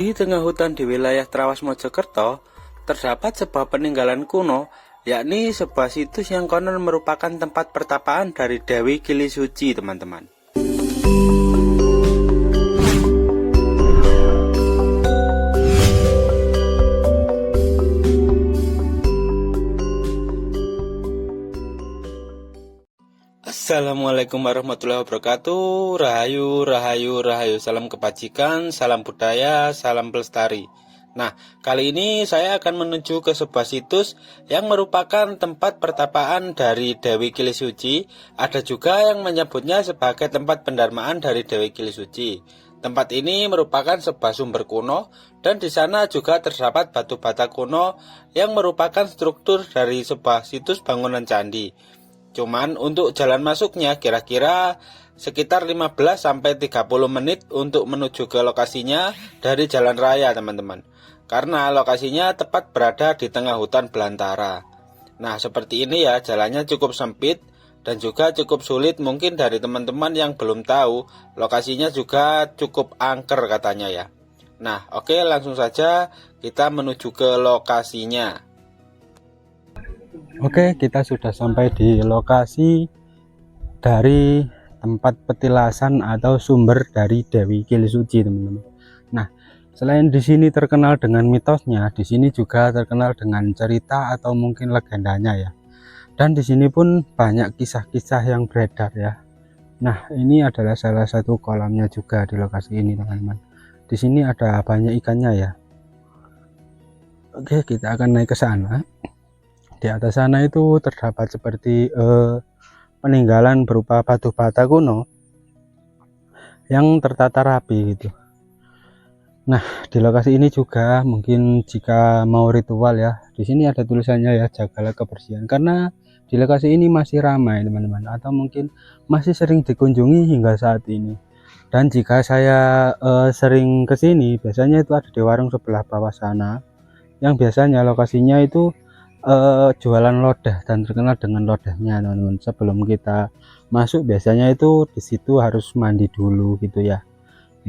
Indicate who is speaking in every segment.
Speaker 1: Di tengah hutan di wilayah Trawas Mojokerto, terdapat sebuah peninggalan kuno, yakni sebuah situs yang konon merupakan tempat pertapaan dari Dewi Kili Suci, teman-teman. Assalamualaikum warahmatullahi wabarakatuh. Rahayu, rahayu, rahayu. Salam kebajikan, salam budaya, salam pelestari. Nah, kali ini saya akan menuju ke sebuah situs yang merupakan tempat pertapaan dari Dewi Kili Suci. Ada juga yang menyebutnya sebagai tempat pendarmaan dari Dewi Kili Suci. Tempat ini merupakan sebuah sumber kuno dan di sana juga terdapat batu bata kuno yang merupakan struktur dari sebuah situs bangunan candi. Cuman untuk jalan masuknya kira-kira sekitar 15-30 menit untuk menuju ke lokasinya dari jalan raya, teman-teman. Karena lokasinya tepat berada di tengah hutan belantara. Nah, seperti ini ya, jalannya cukup sempit dan juga cukup sulit. Mungkin dari teman-teman yang belum tahu, lokasinya juga cukup angker katanya ya. Nah, oke, langsung saja kita menuju ke lokasinya.
Speaker 2: Oke, kita sudah sampai di lokasi dari tempat petilasan atau sumber dari Dewi Kili Suci, teman-teman. Nah, selain di sini terkenal dengan mitosnya, di sini juga terkenal dengan cerita atau mungkin legendanya ya. Dan di sini pun banyak kisah-kisah yang beredar ya. Nah, ini adalah salah satu kolamnya juga di lokasi ini, teman-teman. Di sini ada banyak ikannya ya. Oke, kita akan naik ke sana. Di atas sana itu terdapat seperti peninggalan berupa batu bata kuno yang tertata rapi gitu. Nah, di lokasi ini juga mungkin jika mau ritual ya, di sini ada tulisannya ya, jagalah kebersihan, karena di lokasi ini masih ramai, teman-teman, atau mungkin masih sering dikunjungi hingga saat ini. Dan jika saya sering ke sini, biasanya itu ada di warung sebelah bawah sana, yang biasanya lokasinya itu jualan lodeh dan terkenal dengan lodehnya, teman-teman. Sebelum kita masuk biasanya itu di situ harus mandi dulu gitu ya.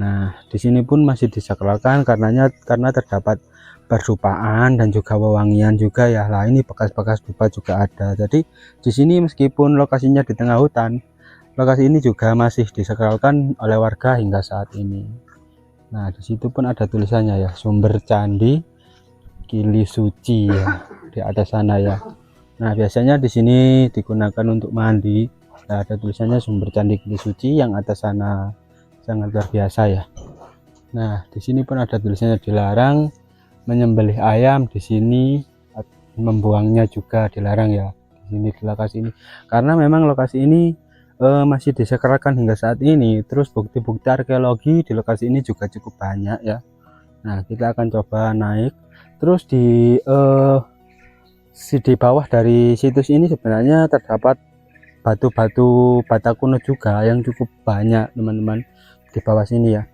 Speaker 2: Nah, di sini pun masih disakralkan karena terdapat persupaan dan juga wewangian juga ya. Lah, ini bekas-bekas dupa juga ada. Jadi di sini meskipun lokasinya di tengah hutan, lokasi ini juga masih disakralkan oleh warga hingga saat ini. Nah, di situ pun ada tulisannya ya, sumber candi Kili Suci ya, di atas sana ya. Nah, biasanya di sini digunakan untuk mandi. Nah, ada tulisannya sumber candi Kili Suci yang atas sana, sangat luar biasa ya. Nah, di sini pun ada tulisannya dilarang menyembelih ayam di sini, membuangnya juga dilarang ya. Di sini di lokasi ini, karena memang lokasi ini masih disakralkan hingga saat ini. Terus bukti-bukti arkeologi di lokasi ini juga cukup banyak ya. Nah, kita akan coba naik. Terus di bawah dari situs ini sebenarnya terdapat batu-batu bata kuno juga yang cukup banyak, teman-teman, di bawah sini ya.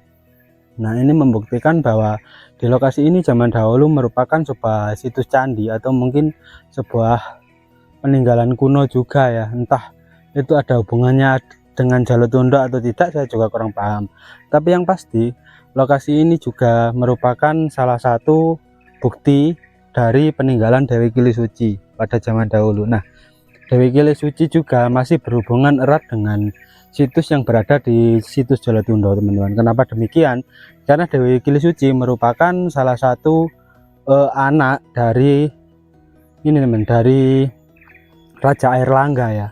Speaker 2: Nah, ini membuktikan bahwa di lokasi ini zaman dahulu merupakan sebuah situs candi atau mungkin sebuah peninggalan kuno juga ya. Entah itu ada hubungannya dengan Jolotundo atau tidak, saya juga kurang paham. Tapi yang pasti lokasi ini juga merupakan salah satu bukti dari peninggalan Dewi Kili Suci pada zaman dahulu. Nah, Dewi Kili Suci juga masih berhubungan erat dengan situs yang berada di situs Jolotundo, teman-teman. Kenapa demikian? Karena Dewi Kili Suci merupakan salah satu anak dari ini, teman, dari Raja Airlangga ya.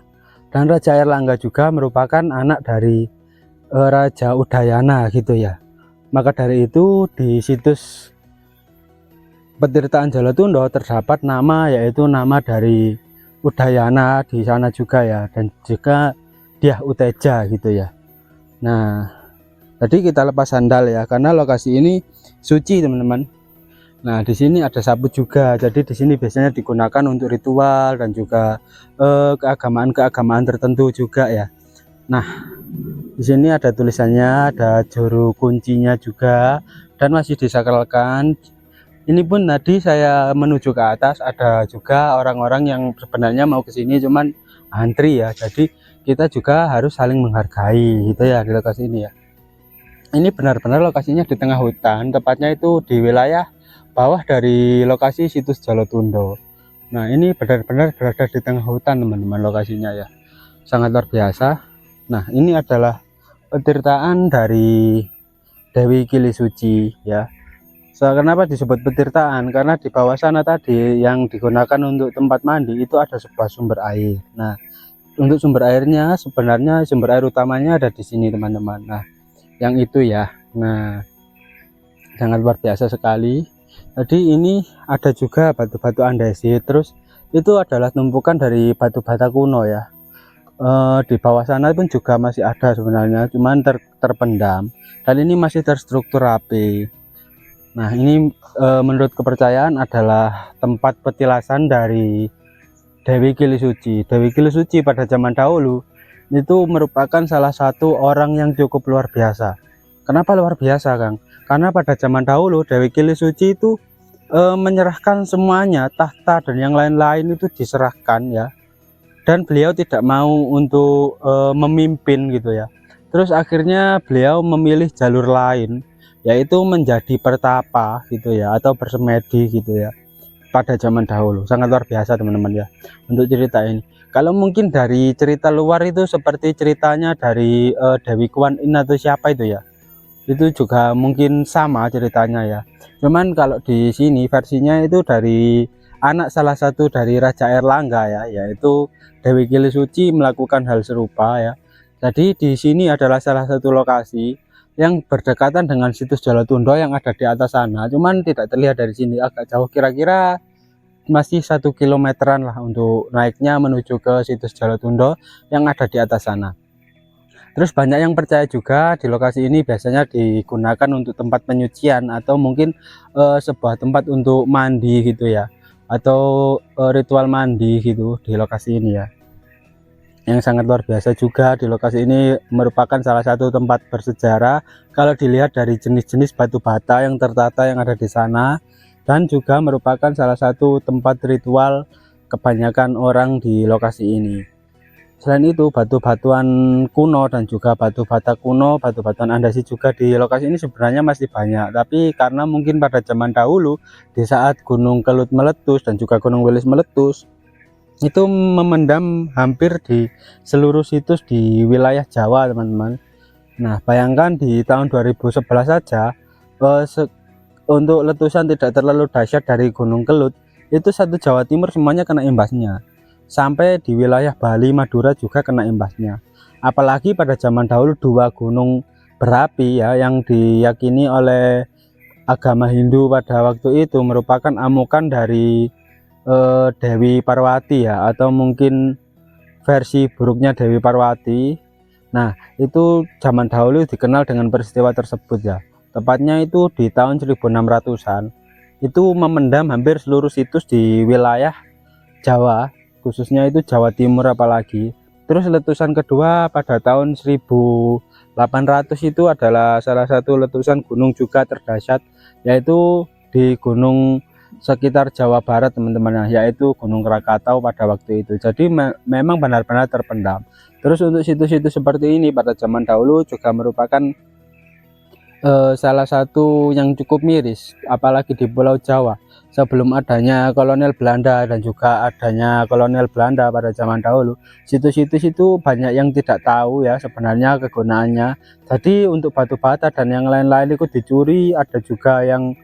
Speaker 2: Dan Raja Airlangga juga merupakan anak dari Raja Udayana gitu ya. Maka dari itu di situs Petirtaan Jolotundo terdapat nama, yaitu nama dari Udayana di sana juga ya, dan juga Dyah Uteja gitu ya. Nah, tadi kita lepas sandal ya, karena lokasi ini suci, teman-teman. Nah, di sini ada sabut juga, jadi di sini biasanya digunakan untuk ritual dan juga keagamaan-keagamaan tertentu juga ya. Nah, di sini ada tulisannya, ada juru kuncinya juga, dan masih disakralkan. Ini pun tadi saya menuju ke atas, ada juga orang-orang yang sebenarnya mau ke sini cuman antri ya. Jadi kita juga harus saling menghargai gitu ya di lokasi ini ya. ini benar-benar lokasinya di tengah hutan, tepatnya itu di wilayah bawah dari lokasi situs Jolotundo. Nah, ini benar-benar berada di tengah hutan teman-teman lokasinya ya, sangat luar biasa. Nah, ini adalah petirtaan dari Dewi Kili Suci ya. So, kenapa disebut petirtaan? Karena di bawah sana tadi yang digunakan untuk tempat mandi itu ada sebuah sumber air. Nah, untuk sumber airnya sebenarnya sumber air utamanya ada di sini teman-teman. Nah, yang itu ya. Nah, sangat luar biasa sekali. Jadi ini ada juga batu-batu andesit, terus itu adalah tumpukan dari batu bata kuno ya. Di bawah sana pun juga masih ada sebenarnya, cuman terpendam, dan ini masih terstruktur rapi. Nah, ini menurut kepercayaan adalah tempat petilasan dari Dewi Kili Suci. Dewi Kili Suci pada zaman dahulu itu merupakan salah satu orang yang cukup luar biasa. Kenapa luar biasa, Kang? Karena pada zaman dahulu Dewi Kili Suci itu menyerahkan semuanya, tahta dan yang lain-lain itu diserahkan ya. Dan beliau tidak mau untuk memimpin gitu ya. Terus akhirnya beliau memilih jalur lain, yaitu menjadi pertapa gitu ya, atau bersemedi gitu ya. Pada zaman dahulu sangat luar biasa teman-teman ya untuk cerita ini. Kalau mungkin dari cerita luar itu seperti ceritanya dari Dewi Kuan Yin atau siapa itu ya, itu juga mungkin sama ceritanya ya. Cuman kalau di sini versinya itu dari anak salah satu dari Raja Airlangga ya, yaitu Dewi Kili Suci melakukan hal serupa ya. Jadi di sini adalah salah satu lokasi yang berdekatan dengan situs Jolotundo yang ada di atas sana. Cuman tidak terlihat dari sini, agak jauh, kira-kira masih 1 kilometeran lah untuk naiknya menuju ke situs Jolotundo yang ada di atas sana. Terus banyak yang percaya juga di lokasi ini biasanya digunakan untuk tempat penyucian atau mungkin sebuah tempat untuk mandi gitu ya, atau ritual mandi gitu di lokasi ini ya. Yang sangat luar biasa juga di lokasi ini merupakan salah satu tempat bersejarah kalau dilihat dari jenis-jenis batu bata yang tertata yang ada di sana, dan juga merupakan salah satu tempat ritual kebanyakan orang di lokasi ini. Selain itu, batu-batuan kuno dan juga batu bata kuno, batu-batuan andesit juga di lokasi ini sebenarnya masih banyak. Tapi karena mungkin pada zaman dahulu di saat Gunung Kelut meletus dan juga Gunung Wilis meletus, itu memendam hampir di seluruh situs di wilayah Jawa teman-teman. Nah, bayangkan di tahun 2011 saja untuk letusan tidak terlalu dahsyat dari Gunung Kelut, itu satu Jawa Timur semuanya kena imbasnya. Sampai di wilayah Bali, Madura juga kena imbasnya. Apalagi pada zaman dahulu dua gunung berapi ya yang diyakini oleh agama Hindu pada waktu itu merupakan amukan dari Dewi Parwati ya, atau mungkin versi buruknya Dewi Parwati. Nah, itu zaman dahulu dikenal dengan peristiwa tersebut ya. Tepatnya itu di tahun 1600-an. Itu memendam hampir seluruh situs di wilayah Jawa, khususnya itu Jawa Timur apalagi. Terus letusan kedua pada tahun 1800 itu adalah salah satu letusan gunung juga terdahsyat, yaitu di gunung sekitar Jawa Barat teman-teman, yaitu Gunung Krakatau pada waktu itu. Jadi memang benar-benar terpendam. Terus untuk situs-situs seperti ini pada zaman dahulu juga merupakan salah satu yang cukup miris, apalagi di Pulau Jawa. Sebelum adanya kolonial Belanda dan juga adanya kolonial Belanda pada zaman dahulu, situs-situs itu banyak yang tidak tahu ya sebenarnya kegunaannya. Jadi untuk batu bata dan yang lain-lain itu dicuri, ada juga yang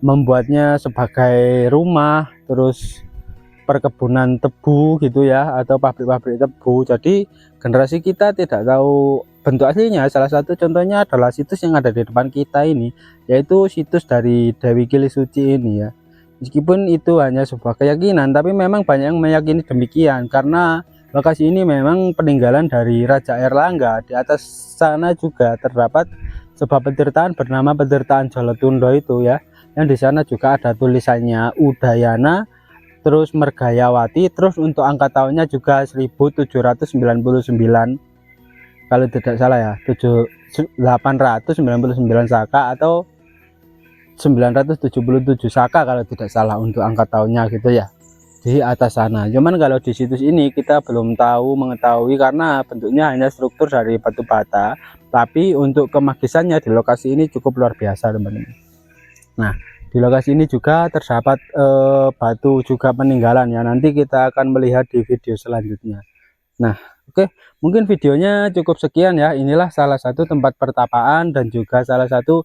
Speaker 2: membuatnya sebagai rumah, terus perkebunan tebu gitu ya, atau pabrik-pabrik tebu. Jadi generasi kita tidak tahu bentuk aslinya. Salah satu contohnya adalah situs yang ada di depan kita ini, yaitu situs dari Dewi Kili Suci ini ya. Meskipun itu hanya sebuah keyakinan, tapi memang banyak yang meyakini demikian karena lokasi ini memang peninggalan dari Raja Airlangga. Di atas sana juga terdapat sebuah petirtaan bernama Petirtaan Jolotundo itu ya, yang di sana juga ada tulisannya Udayana, terus Mergayawati, terus untuk angka tahunnya juga 1799 kalau tidak salah ya, 899 Saka atau 977 Saka kalau tidak salah untuk angka tahunnya gitu ya, di atas sana. Cuman kalau di situs ini kita belum tahu mengetahui karena bentuknya hanya struktur dari batu bata, Tapi untuk kemagisannya di lokasi ini cukup luar biasa, teman-teman. Nah, di lokasi ini juga terdapat batu juga peninggalan ya. Nanti kita akan melihat di video selanjutnya. Nah, oke, mungkin videonya cukup sekian ya. Inilah salah satu tempat pertapaan dan juga salah satu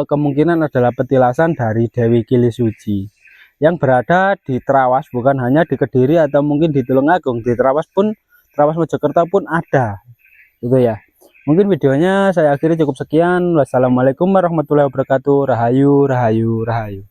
Speaker 2: kemungkinan adalah petilasan dari Dewi Kilisuji yang berada di Trawas, bukan hanya di Kediri atau mungkin di Tulungagung. Di Trawas pun, Trawas Mojokerto pun ada, gitu ya. Mungkin videonya saya akhiri cukup sekian. Wassalamualaikum warahmatullahi wabarakatuh. Rahayu, rahayu, rahayu.